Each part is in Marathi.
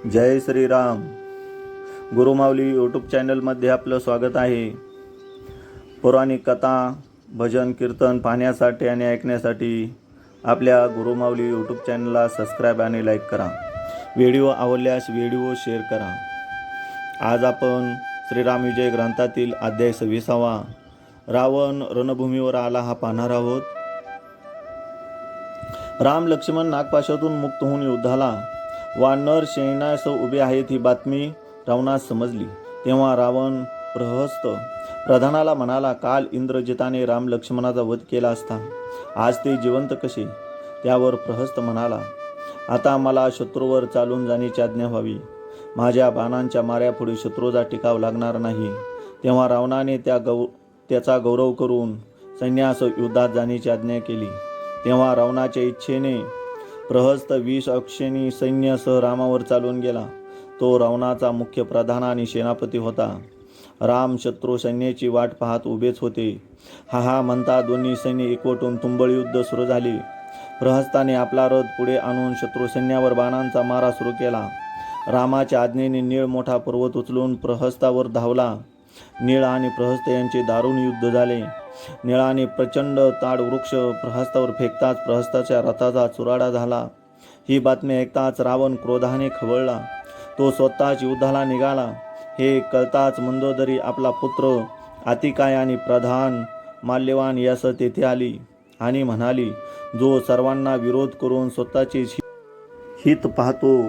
जय श्रीराम. गुरुमाऊली यूट्यूब चॅनलमध्ये आपलं स्वागत आहे. पौराणिक कथा, भजन, कीर्तन पाहण्यासाठी आणि ऐकण्यासाठी आपल्या गुरुमाऊली यूट्यूब चॅनलला सबस्क्राईब आणि लाईक करा. व्हिडिओ आवडल्यास व्हिडिओ शेअर करा. आज आपण श्रीराम विजय ग्रंथातील अध्याय 26 रावण रणभूमीवर आला हा पाहणार आहोत. राम लक्ष्मण नागपाशातून मुक्त होऊन युद्धाला वानर सैन्यासह उभे आहेत ही बातमी रावणास समजली. तेव्हा रावण प्रहस्त प्रधानाला म्हणाला, काल इंद्रजिताने राम लक्ष्मणाचा वध केला असता आज ते जिवंत कसे? त्यावर प्रहस्त म्हणाला, आता मला शत्रूवर चालून जाण्याची आज्ञा व्हावी. माझ्या बाणांच्या माऱ्यापुढे शत्रूचा टिकाव लागणार नाही. तेव्हा रावणाने त्याचा गौरव करून सैन्यासह युद्धात जाण्याची आज्ञा केली. तेव्हा रावणाच्या इच्छेने प्रहस्त 20 अक्षनी सैन्यासह रामावर चालून गेला. तो रावणाचा मुख्य प्रधान आणि सेनापती होता. राम शत्रू सैन्याची वाट पाहत उभेच होते. हा म्हणता दोन्ही सैन्य एकवटून तुंबळ युद्ध सुरू झाले. प्रहस्ताने आपला रथ पुढे आणून शत्रू सैन्यावर बाणांचा मारा सुरू केला. रामाच्या आज्ञेने नीळ मोठा पर्वत उचलून प्रहस्तावर धावला. नीळ आणि प्रहस्त यांचे दारुण युद्ध झाले. निळाने प्रचंड ताड वृक्ष प्रहस्तावर फेकताच प्रहस्ताच्या रथाचा चुराडा झाला. ही बातमी ऐकताच रावण क्रोधाने खवळला. तो स्वतःच युद्धाला निघाला. हे कळताच मंदोदरी आपला पुत्र अतिकाय आणि प्रधान माल्यवान यास तेथे आली आणि म्हणाली, जो सर्वांना विरोध करून स्वतःचे हित पाहतो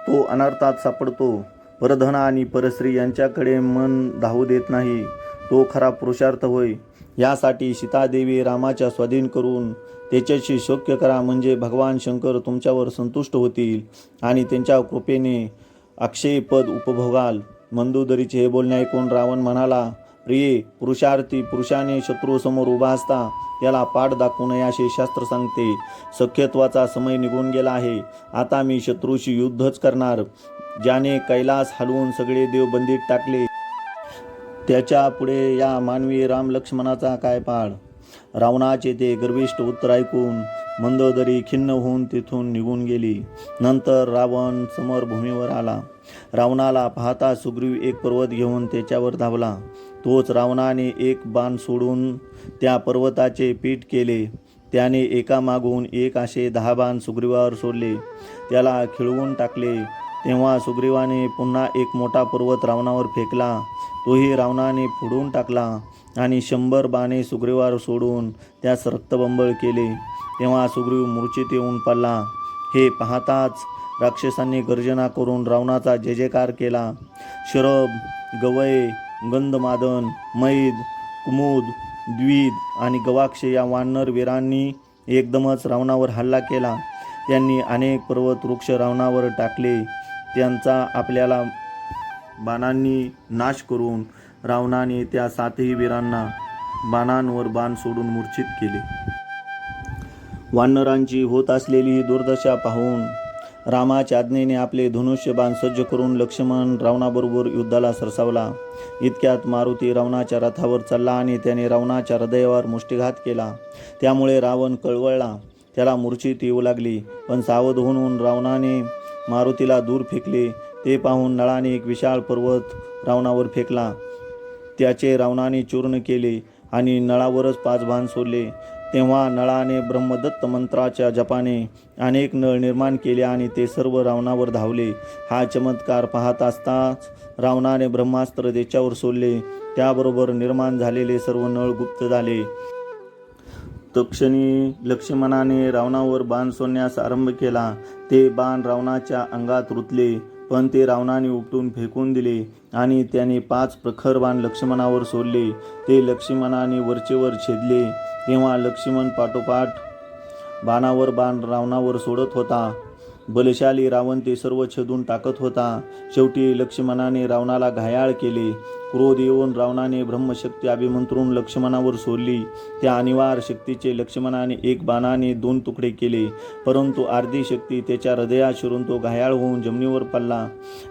तो अनर्थात सापडतो. परधन आणि परस्त्री यांच्याकडे मन धावू देत नाही, तो खरा पुरुषार्थ होय. यासाठी सीतादेवी रामाच्या स्वाधीन करून त्याच्याशी शोक्य करा, म्हणजे भगवान शंकर तुमच्यावर संतुष्ट होतील आणि त्यांच्या कृपेने अक्षय पद उपभोगाल. मंदोदरीचे हे बोलणे ऐकून रावण म्हणाला, प्रिये, पुरुषार्थी पुरुषाने शत्रू समोर उभा असता त्याला पाठ दाखवू नये असे शास्त्र सांगते. सख्यत्वाचा समय निघून गेला आहे. आता मी शत्रूशी युद्धच करणार. ज्याने कैलास हलवून सगळे देव बंदीत टाकले त्याच्या पुढे या मानवी राम लक्ष्मणाचा काय पाळ? रावणाचे ते गर्विष्ठ उत्तर ऐकून मंदोदरी खिन्न होऊन तिथून निघून गेली. नंतर रावण समरभूमीवर आला. रावणाला पाहता सुग्रीव एक पर्वत घेऊन त्याच्यावर धावला. तोच रावणाने एक बाण सोडून त्या पर्वताचे पीठ केले. त्याने एकामागून एक असे 10 बाण सुग्रीवावर सोडले. त्याला खिळवून टाकले. तेव्हा सुग्रीवाने पुन्हा एक मोठा पर्वत रावणावर फेकला. तोही रावणाने फोडून टाकला आणि 100 बाणे सुग्रीवावर सोडून त्यास रक्तबंबळ केले. तेव्हा सुग्रीव मूर्छित येऊन पडला. हे पाहताच राक्षसांनी गर्जना करून रावणाचा जय जयकार केला. शरभ, गवय, गंधमादन, मैद, कुमुद, द्विज आणि गवाक्ष या वानर वीरांनी एकदमच रावणावर हल्ला केला. त्यांनी अनेक पर्वत वृक्ष रावणावर टाकले. त्यांचा आपल्याला बाणांनी नाश करून रावणाने त्या 7ही वीरांना बाणांवर बाण सोडून मूर्छित केले. वानरांची होत असलेली ही दुर्दशा पाहून रामाच्या आज्ञेने आपले धनुष्य बाण सज्ज करून लक्ष्मण रावणाबरोबर युद्धाला सरसावला. इतक्यात मारुती रावणाच्या रथावर चढला आणि त्याने रावणाच्या हृदयावर मुष्टिघात केला. त्यामुळे रावण कळवळला. त्याला मूर्छित येऊ लागली. पण सावध होऊन रावणाने मारुतीला दूर फेकले. ते पाहून नळाने एक विशाळ पर्वत रावणावर फेकला. त्याचे रावणाने चूर्ण केले आणि नळावरच 5 बाण सोडले. तेव्हा नळाने ब्रह्मदत्त मंत्राच्या जपाने अनेक नळ निर्माण केले आणि ते सर्व रावणावर धावले. हा चमत्कार पाहत असताच रावणाने ब्रह्मास्त्र त्याच्यावर सोडले. त्याबरोबर निर्माण झालेले सर्व नळ गुप्त झाले. तत्क्षणी लक्ष्मणाने रावणावर बाण सोडण्यास आरंभ केला. ते बाण रावणाच्या अंगात रुतले, पण ते रावणाने उपटून फेकून दिले आणि त्याने 5 प्रखर बाण लक्ष्मणावर सोडले. ते लक्ष्मणाने वरचेवर छेदले. तेव्हा लक्ष्मण पाठोपाठ बाणावर बाण रावणावर सोडत होता. बलशाली रावण ते सर्व छेदून टाकत होता. शेवटी लक्ष्मणाने रावणाला घायाळ केले क्रोध येऊन रावणाने ब्रह्मशक्ती अभिमंत्रून लक्ष्मणावर सोडली. त्या अनिवार्य शक्तीचे लक्ष्मणाने एक बाणाने 2 तुकडे केले, परंतु अर्धी शक्ती त्याच्या हृदयात शिरून तो घायाळ होऊन जमिनीवर पडला.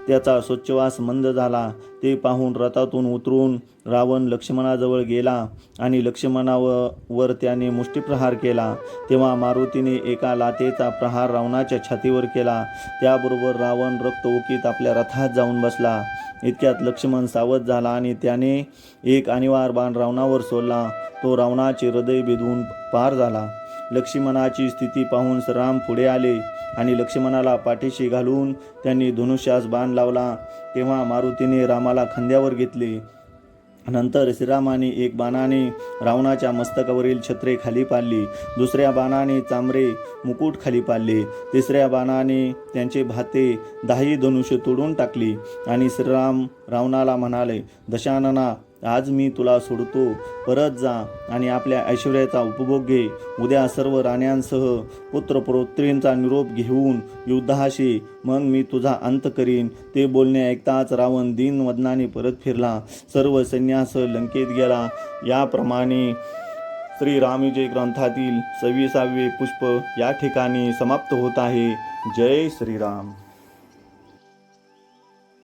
त्याचा श्वासोच्छ्वास मंद झाला. ते पाहून रथातून उतरून रावण लक्ष्मणाजवळ गेला आणि लक्ष्मणावर त्याने मुष्टिप्रहार केला. तेव्हा मारुतीने एका लाथेचा प्रहार रावणाच्या छातीवर केला. त्याबरोबर रावण रक्तओकीत आपल्या रथात जाऊन बसला. इतक्यात लक्ष्मण सावध झाला आणि त्याने एक अनिवार्य बाण रावणावर सोडला. तो रावणाचे हृदय भेदून पार झाला. लक्ष्मणाची स्थिती पाहून श्रीराम पुढे आले आणि लक्ष्मणाला पाठीशी घालून त्यांनी धनुष्यास बाण लावला. तेव्हा मारुतीने रामाला खांद्यावर घेतले. नंतर श्रीरामाने एक बाणाने रावणाच्या मस्तकावरील छत्रे खाली पाडली, दुसऱ्या बाणाने चांबरे मुकुट खाली पाडले, तिसऱ्या बाणाने त्यांचे भाते 10 धनुष्य तोडून टाकली आणि श्रीराम रावणाला म्हणाले, दशानना, आज मी तुला सोडतो. परत जा आणि आपल्या ऐश्वर्याचा उपभोग घे. उद्या सर्व राण्यांसह पुत्रपौत्रींचा निरोप घेऊन युद्धाशी मग मी तुझा अंत करीन. ते बोलणे ऐकताच रावण दीनवदनाने परत फिरला. सर्व सैन्यासह लंकेत गेला. याप्रमाणे श्रीरामविजय ग्रंथातील 26वे पुष्प या ठिकाणी समाप्त होत आहे. जय श्रीराम.